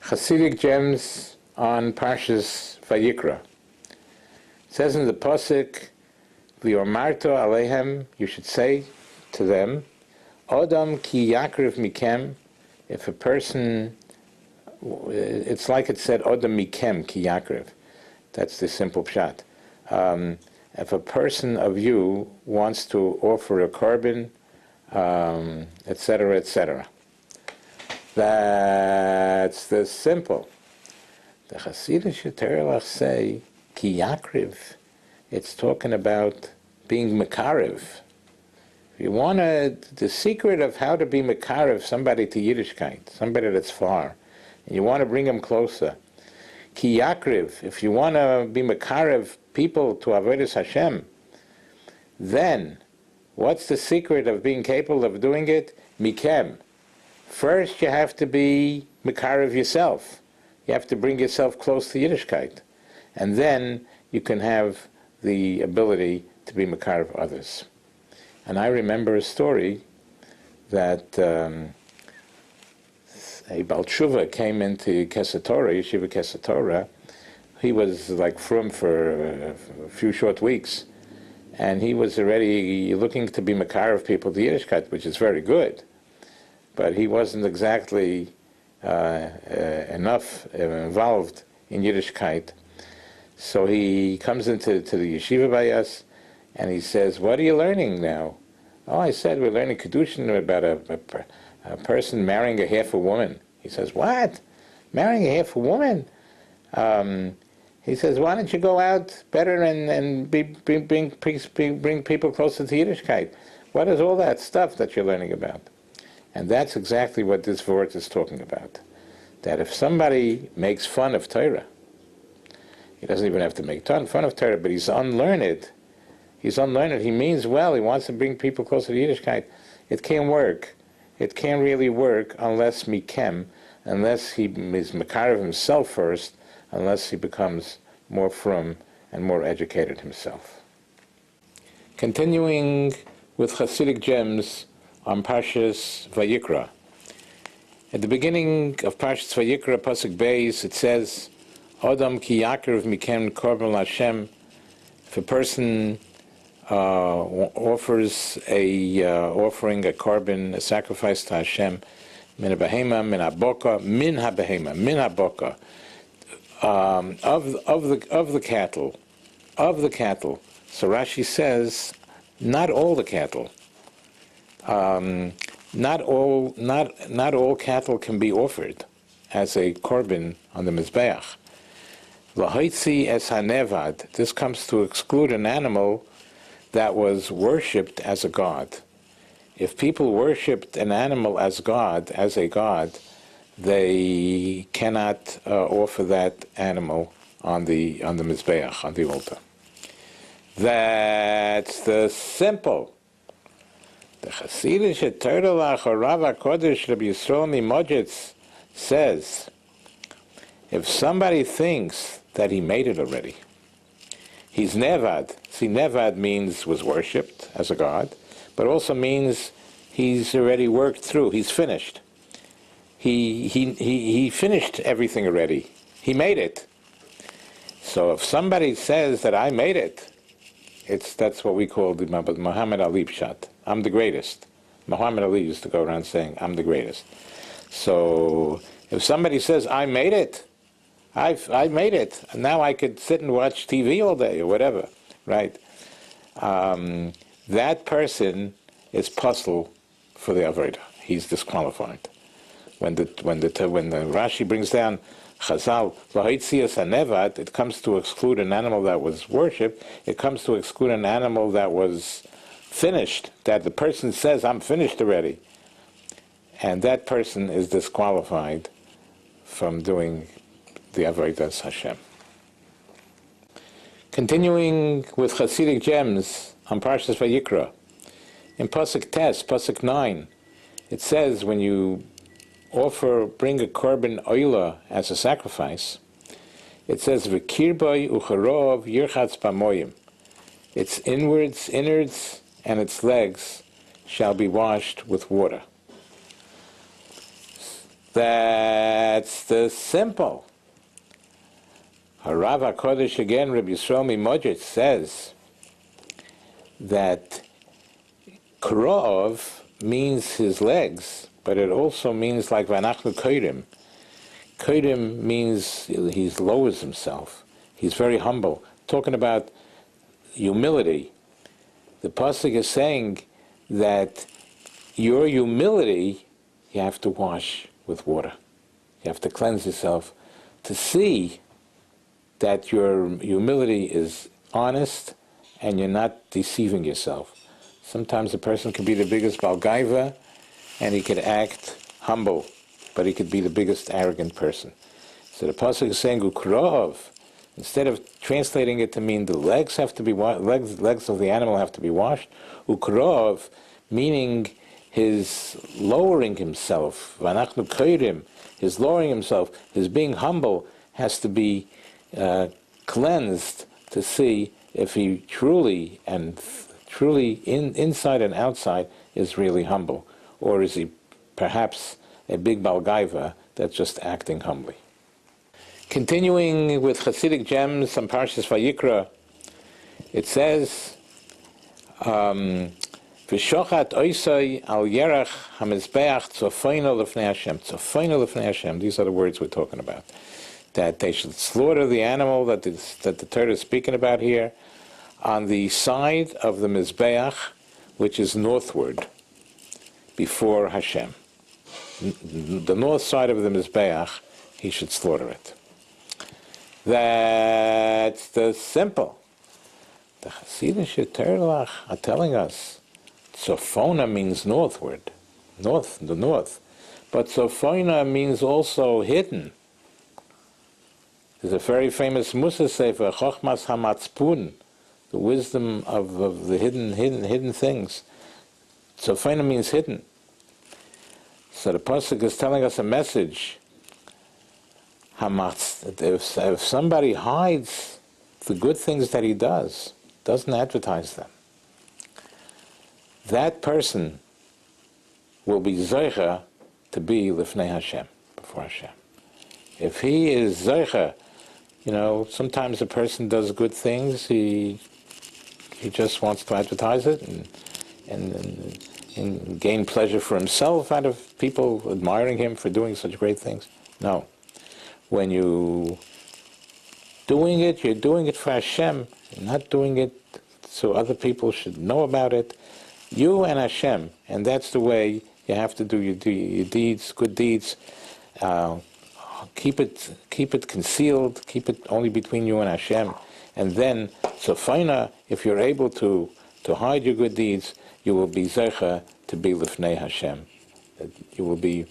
Chassidic gems on Parshas Vayikra. It says in the pasuk, "V'yomarto aleihem," you should say to them, "Odam ki yakriv mikem." If a person, it's like it said, "Odam mikem ki yakriv." That's the simple pshat. If a person of you wants to offer a korban, etc., etc. That's the simple. The Chassidic Terelach say, ki yakriv, it's talking about being mekarev. If you want the secret of how to be mekarev somebody to Yiddishkeit, somebody that's far, and you want to bring them closer, ki yakriv, if you want to be mekarev people to Avodas Hashem, then what's the secret of being capable of doing it? Mikem. First, you have to be mekarev yourself. You have to bring yourself close to Yiddishkeit. And then you can have the ability to be mekarev others. And I remember a story that a Baal Tshuva came into Kesatorah, Yeshiva Kesatorah. He was like frum for a few short weeks. And he was already looking to be mekarev people to Yiddishkeit, which is very good. But he wasn't exactly enough involved in Yiddishkeit. So he comes into the yeshiva by us, and he says, "What are you learning now?" "Oh," I said, "we're learning Kedushin about a person marrying a half a woman." He says, "What? Marrying a half a woman?" He says, "Why don't you go out better and bring people closer to Yiddishkeit? What is all that stuff that you're learning about?" And that's exactly what this word is talking about. That if somebody makes fun of Torah, he doesn't even have to make fun of Torah, but he's unlearned. He means well, he wants to bring people closer to Yiddishkeit. It can't work. It can't really work unless mikem, unless he is mekarev himself first, unless he becomes more frum and more educated himself. Continuing with Chassidic gems on Parshas Vayikra. At the beginning of Parshas Vayikra, Pasuk Beis, it says, "Odam ki yakriv mikem korban Hashem." If a person offers offering a korban, a sacrifice to Hashem, min habehema, min haboka, min haboka, of the cattle. So Rashi says, not all the cattle. Not all cattle can be offered as a korban on the mizbeach. L'hoitzi es hanevad. This comes to exclude an animal that was worshipped as a god. If people worshipped an animal as God, as a god, they cannot offer that animal on the mizbeach, on the altar. That's the simple. The Chassidic Terelach or Rav HaKodesh Rabbi Yisrael Mimojitz says, if somebody thinks that he made it already, he's nevad. See, nevad means was worshipped as a god, but also means he's already worked through. He's finished. He finished everything already. He made it. So if somebody says that I made it, that's what we call the Muhammad Ali pshat. I'm the greatest. Muhammad Ali used to go around saying, "I'm the greatest." So if somebody says, "I made it," I made it. Now I could sit and watch TV all day or whatever, right? That person is puzzle for the Avodah. He's disqualified. When the Rashi brings down Chazal, L'hoitzias hanevad, it comes to exclude an animal that was worshipped. It comes to exclude an animal that was finished, that the person says, "I'm finished already." And that person is disqualified from doing the Avodas Hashem. Continuing with Chassidic gems on Parshas Vayikra. In Pasuk Tes, Pasuk 9, it says when you bring a korban oila as a sacrifice, it says, "V'kirboi ucharov yirchatz pamoyim." Its innards, and its legs shall be washed with water. That's the simple. Harav HaKodesh again, Rabbi Yisrael Mimodrit says that Krov means his legs, but it also means like Vanachnu Kodim. Kodim means he lowers himself. He's very humble. Talking about humility. The pasuk is saying that your humility, you have to wash with water. You have to cleanse yourself to see that your humility is honest and you're not deceiving yourself. Sometimes a person can be the biggest balgaiva and he could act humble, but he could be the biggest arrogant person. So the pasuk is saying ukrov. Instead of translating it to mean the legs have to be legs of the animal have to be washed, ukrov, meaning his lowering himself, vanachnu kodim, his lowering himself, his being humble has to be cleansed to see if he truly inside and outside is really humble, or is he perhaps a big balgaiva that's just acting humbly. Continuing with Chassidic gems on Parshas Vayikra, it says, "V'shochat oisai al yerach hamizbeach tzofeino lefnei Hashem." Tzofeino lefnei Hashem. These are the words we're talking about. That they should slaughter the animal that the Torah is speaking about here on the side of the mizbeach, which is northward, before Hashem. The north side of the mizbeach, he should slaughter it. That's the simple. The Chassidic Torah are telling us Tzofona means northward, the north. But Tzofona means also hidden. There's a very famous Musa Sefer, Chochmas HaMatzpun, the wisdom of the hidden things. Tzofona means hidden. So the pasuk is telling us a message. If somebody hides the good things that he does, doesn't advertise them, that person will be zeicha to be lifnei Hashem, before Hashem. If he is zeicha, sometimes a person does good things, he just wants to advertise it and gain pleasure for himself out of people admiring him for doing such great things. No. When you're doing it for Hashem. You're not doing it so other people should know about it. You and Hashem, and that's the way you have to do your deeds, good deeds. Keep it concealed. Keep it only between you and Hashem. And then, so fina, if you're able to hide your good deeds, you will be zecha to be lifnei Hashem. You will be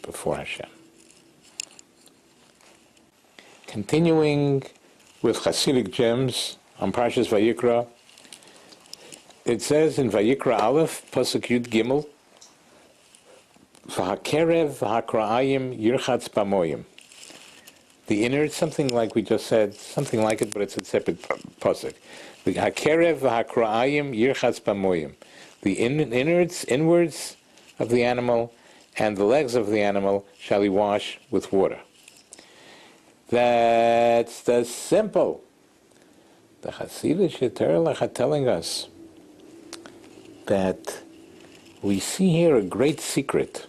before Hashem. Continuing with Chassidic gems on Parshas Vayikra, it says in Vayikra Aleph, Pasuk Yud Gimel, V'hakerev v'hakra'ayim yirchatz b'moyim. The innards, something like we just said, something like it, but it's a separate pasuk. V'hakerev v'hakra'ayim yirchatz b'moyim. The inwards of the animal and the legs of the animal shall he wash with water. That's the simple. The Chassidic Torah are telling us that we see here a great secret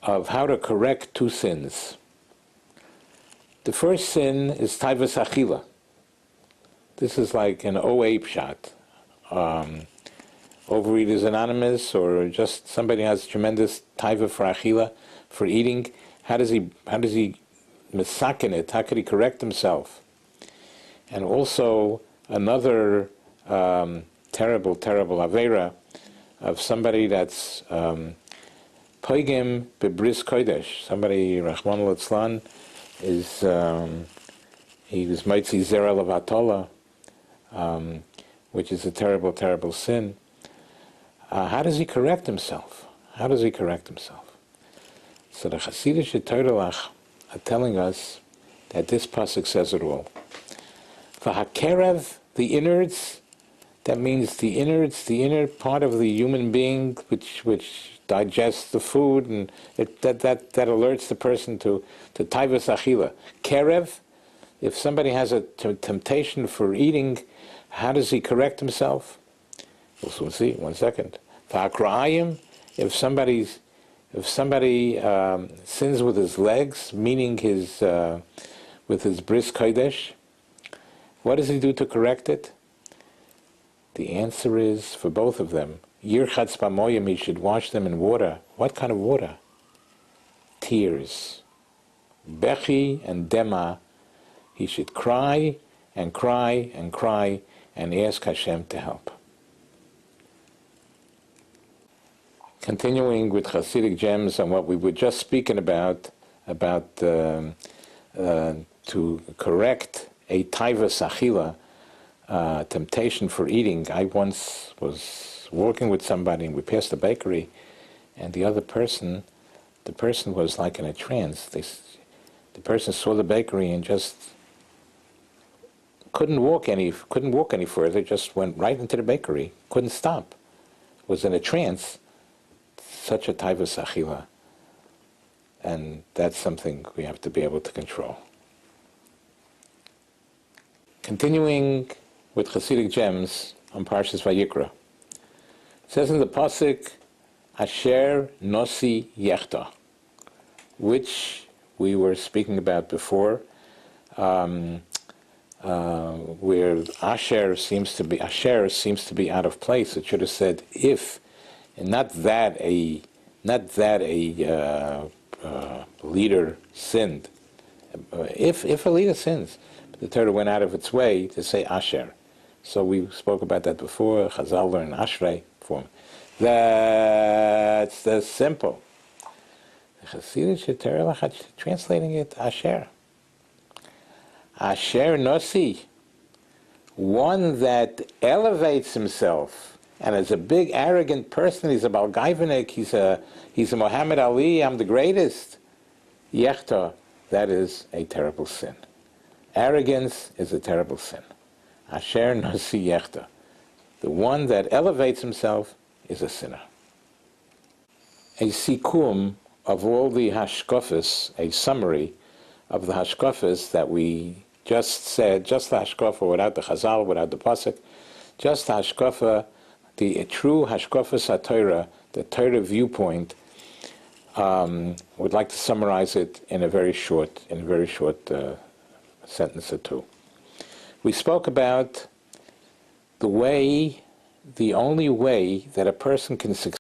of how to correct two sins. The first sin is taivas achila. This is like an OA shot. Overeaters Anonymous, or just somebody has tremendous taiva for achila, for eating. How does he misaken it? How could he correct himself? And also another terrible avera of somebody that's poigim bebris kodesh. Somebody, Rahman al-Itzlan, is he was mitzi zera levatola, which is a terrible sin. How does he correct himself? So the Chassidic Torah are telling us that this pasuk says it all. V'hakerev, the innards, That means the inner part of the human being which digests the food, and that alerts the person to taivas achila. Kerev, if somebody has a temptation for eating, how does he correct himself? We'll see. 1 second. Va'akra'ayim, if somebody sins with his legs, meaning with his bris kodesh, what does he do to correct it? The answer is, for both of them, yirchatz b'moyim, he should wash them in water. What kind of water? Tears. Bechi and dema, he should cry and cry and cry and ask Hashem to help. Continuing with Chassidic gems on what we were just speaking about to correct a taivas achila, temptation for eating. I once was working with somebody and we passed a bakery, and the person was like in a trance. The person saw the bakery and just couldn't walk any further, just went right into the bakery, couldn't stop, was in a trance. Such a taivas achila, and that's something we have to be able to control. Continuing with Chassidic gems on Parshas Vayikra. It says in the pasuk, Asher Nosi Yechta, which we were speaking about before, where Asher seems to be out of place. It should have said if, and not that a leader sinned. If a leader sins, the Torah went out of its way to say Asher. So we spoke about that before. Chazal learned Ashrei form. That's the simple. The Chassidic Torah translating it Asher. Asher Nosi, one that elevates himself and is a big arrogant person. He's a Balgaivanik. He's a Muhammad Ali. I'm the greatest. Yechta, that is a terrible sin. Arrogance is a terrible sin. Asher Nosi Yechta. The one that elevates himself is a sinner. A sikum of all the hashkafas, a summary of the hashkafas that we just said, just the hashkafa without the chazal, without the pasuk, just the hashkafa, the true hashkafas HaTorah, the Torah viewpoint. Would like to summarize it in a very short sentence or two. We spoke about the only way that a person can succeed